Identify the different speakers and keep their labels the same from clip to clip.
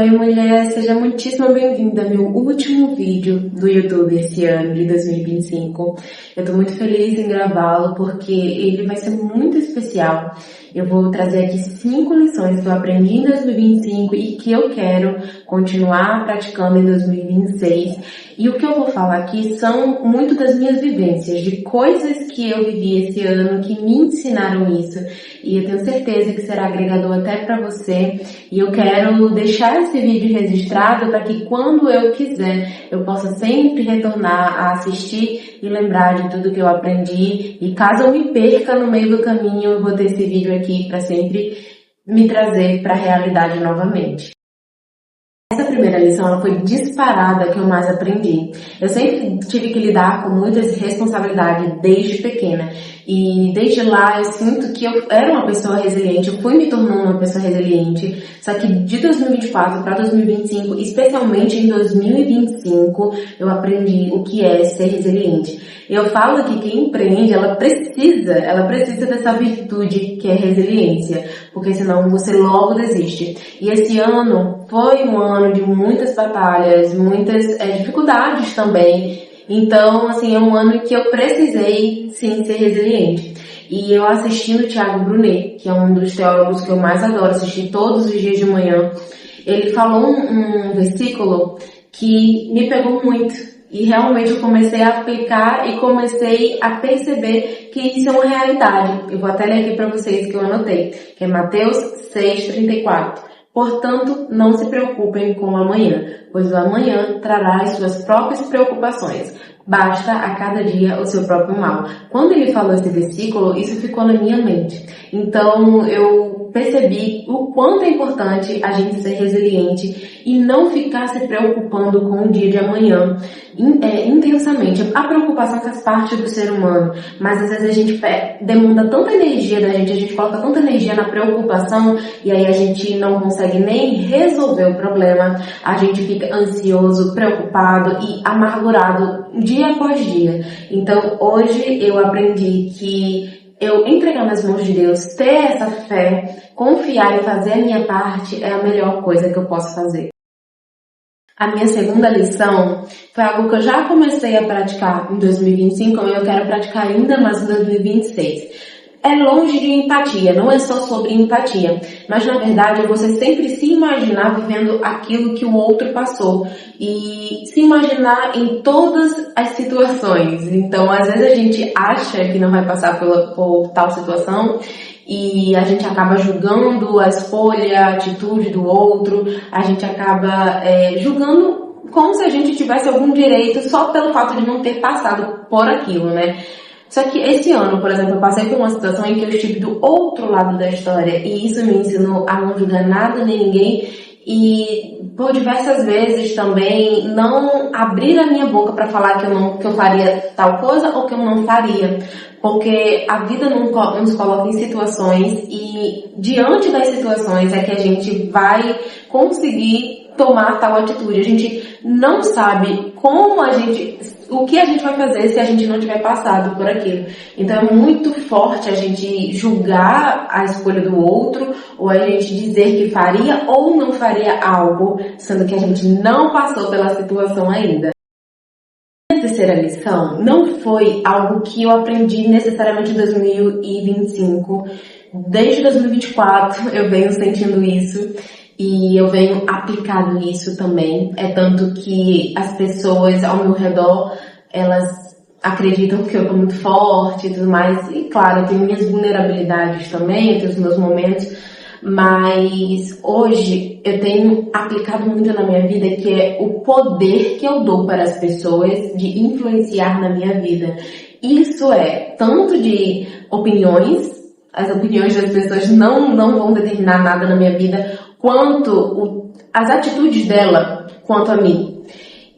Speaker 1: Oi, mulher, seja muitíssimo bem-vinda ao meu último vídeo do YouTube esse ano de 2025. Eu tô muito feliz em gravá-lo porque ele vai ser muito especial. Eu vou trazer aqui 5 lições que eu aprendi em 2025 e que eu quero continuar praticando em 2026. E o que eu vou falar aqui são muito das minhas vivências, de coisas que eu vivi esse ano que me ensinaram isso. E eu tenho certeza que será agregador até para você. E eu quero deixar esse vídeo registrado para que quando eu quiser, eu possa sempre retornar a assistir e lembrar de tudo que eu aprendi. E caso eu me perca no meio do caminho, eu vou ter esse vídeo aqui para sempre me trazer para a realidade novamente. Essa primeira lição ela foi disparada que eu mais aprendi. Eu sempre tive que lidar com muitas responsabilidades desde pequena. E desde lá eu sinto que eu era uma pessoa resiliente, eu fui me tornando uma pessoa resiliente. Só que de 2024 para 2025, especialmente em 2025, eu aprendi o que é ser resiliente. Eu falo que quem empreende, ela precisa dessa virtude que é resiliência, porque senão você logo desiste. E esse ano foi um ano de muitas batalhas, muitas dificuldades também. Então, assim, é um ano em que eu precisei, sim, ser resiliente. E eu assistindo o Thiago Brunet, que é um dos teólogos que eu mais adoro assistir todos os dias de manhã, ele falou um versículo que me pegou muito. E realmente eu comecei a aplicar e comecei a perceber que isso é uma realidade. Eu vou até ler aqui para vocês que eu anotei, que é Mateus 6,34. Portanto, não se preocupem com o amanhã, pois o amanhã trará as suas próprias preocupações. Basta a cada dia o seu próprio mal. Quando ele falou esse versículo, isso ficou na minha mente. Então, eu percebi o quanto é importante a gente ser resiliente e não ficar se preocupando com o dia de amanhã intensamente. A preocupação faz parte do ser humano, mas às vezes a gente demanda tanta energia da gente, a gente coloca tanta energia na preocupação e aí a gente não consegue nem resolver o problema, a gente fica ansioso, preocupado e amargurado dia após dia. Então hoje eu aprendi que eu entregar nas mãos de Deus, ter essa fé, confiar e fazer a minha parte é a melhor coisa que eu posso fazer. A minha segunda lição foi algo que eu já comecei a praticar em 2025 e eu quero praticar ainda mais em 2026. É longe de empatia, não é só sobre empatia, mas na verdade é você sempre se imaginar vivendo aquilo que o outro passou e se imaginar em todas as situações. Então, às vezes a gente acha que não vai passar por tal situação e a gente acaba julgando a escolha, a atitude do outro, a gente acaba julgando como se a gente tivesse algum direito só pelo fato de não ter passado por aquilo, né? Só que esse ano, por exemplo, eu passei por uma situação em que eu estive do outro lado da história e isso me ensinou a não julgar nada nem ninguém e por diversas vezes também não abrir a minha boca para falar que eu faria tal coisa ou que eu não faria. Porque a vida nos coloca em situações e diante das situações é que a gente vai conseguir tomar tal atitude. A gente não sabe o que a gente vai fazer se a gente não tiver passado por aquilo. Então é muito forte a gente julgar a escolha do outro, ou a gente dizer que faria ou não faria algo, sendo que a gente não passou pela situação ainda. A terceira lição não foi algo que eu aprendi necessariamente em 2025. Desde 2024 eu venho sentindo isso. E eu venho aplicando isso também. É tanto que as pessoas ao meu redor, elas acreditam que eu tô muito forte e tudo mais. E claro, eu tenho minhas vulnerabilidades também, eu tenho os meus momentos. Mas hoje eu tenho aplicado muito na minha vida, que é o poder que eu dou para as pessoas de influenciar na minha vida. Isso é tanto de opiniões, as opiniões das pessoas não vão determinar nada na minha vida, quanto as atitudes dela quanto a mim.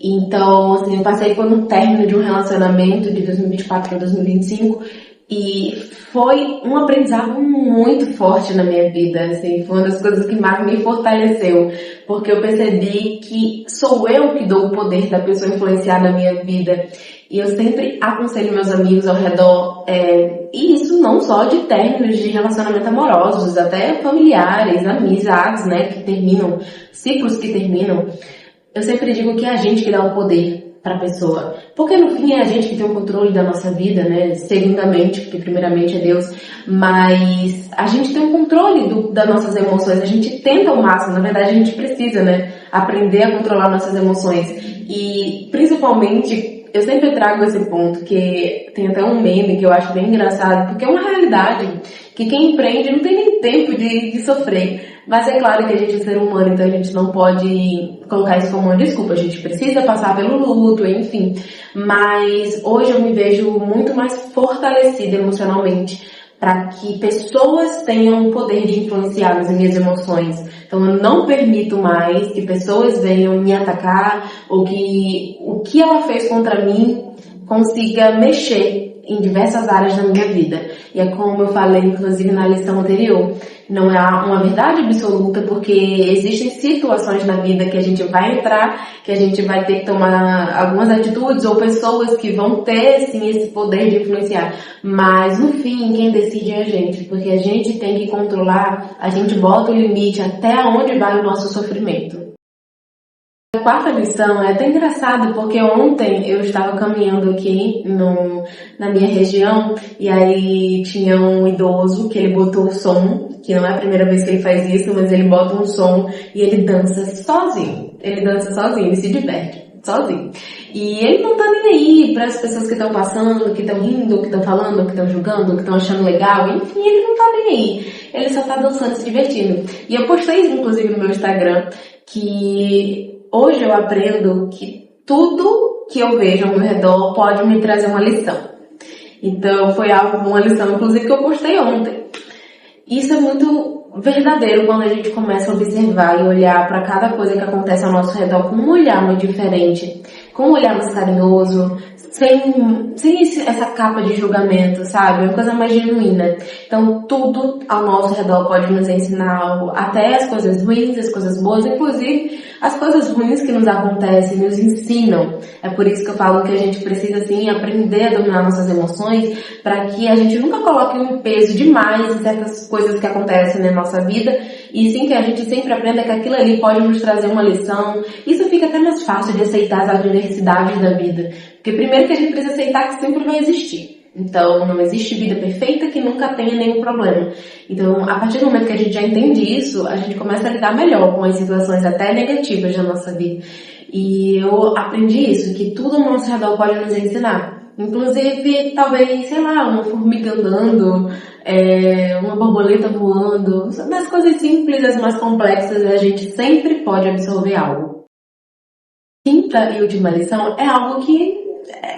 Speaker 1: Então, assim, eu passei por um término de um relacionamento de 2024 para 2025 e foi um aprendizado muito forte na minha vida, assim, foi uma das coisas que mais me fortaleceu, porque eu percebi que sou eu que dou o poder da pessoa influenciar na minha vida E eu sempre aconselho meus amigos ao redor, e isso não só de términos de relacionamento amorosos, até familiares, amizades, né, que terminam, ciclos que terminam. Eu sempre digo que é a gente que dá o poder para a pessoa. Porque no fim é a gente que tem o controle da nossa vida, né? Segundamente, porque primeiramente é Deus. Mas a gente tem o controle das nossas emoções. A gente tenta ao máximo. Na verdade, a gente precisa, né? Aprender a controlar nossas emoções. E principalmente, eu sempre trago esse ponto, que tem até um meme que eu acho bem engraçado, porque é uma realidade que quem empreende não tem nem tempo de sofrer. Mas é claro que a gente é ser humano, então a gente não pode colocar isso como uma desculpa. A gente precisa passar pelo luto, enfim. Mas hoje eu me vejo muito mais fortalecida emocionalmente para que pessoas tenham o poder de influenciar as minhas emoções. Então eu não permito mais que pessoas venham me atacar ou que o que ela fez contra mim consiga mexer em diversas áreas da minha vida. E é como eu falei, inclusive, na lição anterior, não é uma verdade absoluta, porque existem situações na vida que a gente vai entrar, que a gente vai ter que tomar algumas atitudes, ou pessoas que vão ter, sim, esse poder de influenciar. Mas, no fim, quem decide é a gente, porque a gente tem que controlar, a gente bota o limite até onde vai o nosso sofrimento. A quarta lição é até engraçado, porque ontem eu estava caminhando aqui na minha região e aí tinha um idoso que ele botou o som, que não é a primeira vez que ele faz isso, mas ele bota um som e ele dança sozinho. Ele se diverte sozinho. E ele não tá nem aí para as pessoas que estão passando, que estão rindo, que estão falando, que estão julgando, que estão achando legal, enfim, ele não tá nem aí. Ele só tá dançando, se divertindo. E eu postei isso, inclusive, no meu Instagram, que hoje eu aprendo que tudo que eu vejo ao meu redor pode me trazer uma lição. Então foi uma lição, inclusive, que eu postei ontem. Isso é muito verdadeiro quando a gente começa a observar e olhar para cada coisa que acontece ao nosso redor com um olhar muito diferente, com um olhar mais carinhoso, sem essa capa de julgamento, sabe? Uma coisa mais genuína. Então, tudo ao nosso redor pode nos ensinar algo, até as coisas ruins, as coisas boas, inclusive as coisas ruins que nos acontecem, nos ensinam. É por isso que eu falo que a gente precisa, sim, aprender a dominar nossas emoções, para que a gente nunca coloque um peso demais em certas coisas que acontecem na nossa vida, e sim que a gente sempre aprenda que aquilo ali pode nos trazer uma lição. Isso fica até mais fácil de aceitar as adversidades da vida. Porque primeiro que a gente precisa aceitar que sempre vai existir. Então, não existe vida perfeita que nunca tenha nenhum problema. Então, a partir do momento que a gente já entende isso, a gente começa a lidar melhor com as situações até negativas da nossa vida. E eu aprendi isso, que tudo ao nosso redor pode nos ensinar. Inclusive, talvez, sei lá, uma formiga andando, uma borboleta voando. Das coisas simples, as mais complexas, a gente sempre pode absorver algo. Quinta e última lição é algo que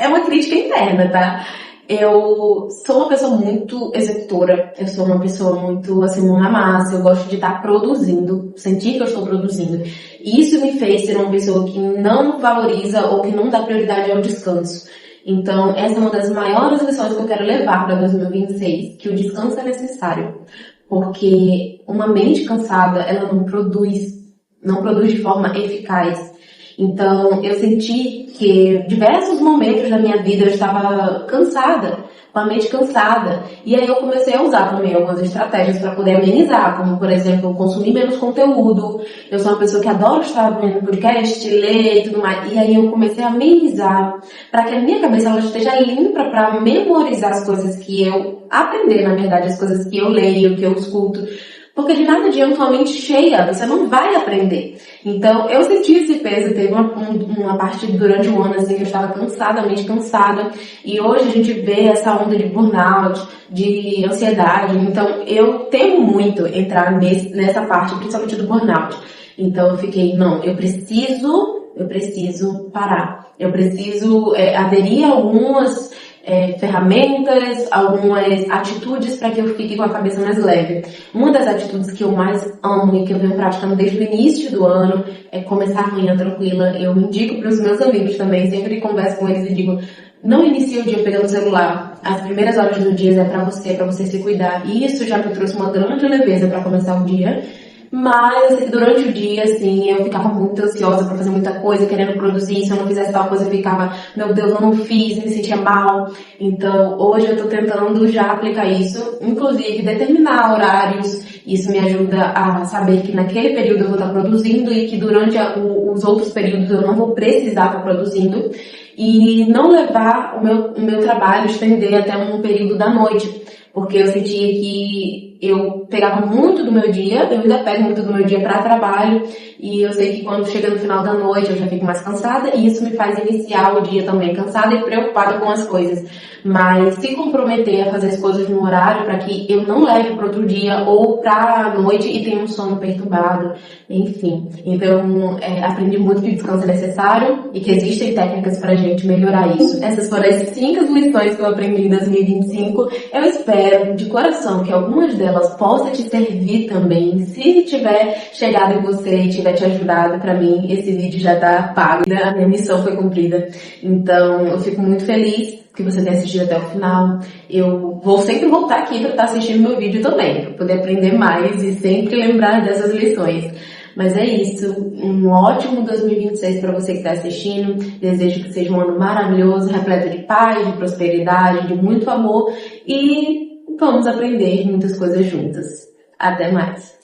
Speaker 1: é uma crítica interna, tá? Eu sou uma pessoa muito executora, eu sou uma pessoa muito, assim, mão na massa, eu gosto de estar produzindo, sentir que eu estou produzindo. E isso me fez ser uma pessoa que não valoriza ou que não dá prioridade ao descanso. Então, essa é uma das maiores lições que eu quero levar para 2026, que o descanso é necessário. Porque uma mente cansada, ela não produz de forma eficaz. Então, eu senti que diversos momentos da minha vida eu estava cansada, com a mente cansada. E aí eu comecei a usar também algumas estratégias para poder amenizar, como, por exemplo, consumir menos conteúdo. Eu sou uma pessoa que adora estar vendo podcast, ler e tudo mais. E aí eu comecei a amenizar para que a minha cabeça ela esteja limpa para memorizar as coisas que eu aprender, na verdade, as coisas que eu leio, que eu escuto. Porque de nada adianta uma mente cheia, você não vai aprender. Então, eu senti esse peso, teve uma parte durante o ano, assim, que eu estava cansada, mente cansada. E hoje a gente vê essa onda de burnout, de ansiedade. Então, eu temo muito entrar nessa parte, principalmente do burnout. Então, eu fiquei, não, eu preciso parar. Eu preciso aderir a algumas ferramentas, algumas atitudes para que eu fique com a cabeça mais leve. Uma das atitudes que eu mais amo e que eu venho praticando desde o início do ano é começar a manhã tranquila. Eu indico para os meus amigos também, sempre converso com eles e digo, não inicie o dia pegando o celular. As primeiras horas do dia é para você se cuidar. E isso já me trouxe uma grande leveza para começar o dia. Mas eu sei que durante o dia, assim, eu ficava muito ansiosa pra fazer muita coisa, querendo produzir. Se eu não fizesse tal coisa, eu ficava, meu Deus, eu não fiz, me sentia mal. Então, hoje eu tô tentando já aplicar isso, inclusive determinar horários. Isso me ajuda a saber que naquele período eu vou estar produzindo e que durante os outros períodos eu não vou precisar estar produzindo. E não levar o meu trabalho, estender até um período da noite. Porque eu sentia que eu pegava muito do meu dia, eu ainda pego muito do meu dia para trabalho, e eu sei que quando chega no final da noite eu já fico mais cansada, e isso me faz iniciar o dia também cansada e preocupada com as coisas. Mas se comprometer a fazer as coisas no horário para que eu não leve para outro dia ou para a noite e tenha um sono perturbado, enfim. Então, aprendi muito que o descanso é necessário e que existem técnicas para a gente melhorar isso. Essas foram as 5 lições que eu aprendi em 2025. Eu espero de coração que algumas delas possam te servir também. Se tiver chegado em você e tiver te ajudado, para mim esse vídeo já tá pago. A minha missão foi cumprida. Então, eu fico muito feliz que você tenha assistido até o final. Eu vou sempre voltar aqui para estar assistindo meu vídeo também, para poder aprender mais e sempre lembrar dessas lições. Mas é isso, um ótimo 2026 para você que está assistindo. Desejo que seja um ano maravilhoso, repleto de paz, de prosperidade, de muito amor, e vamos aprender muitas coisas juntas. Até mais!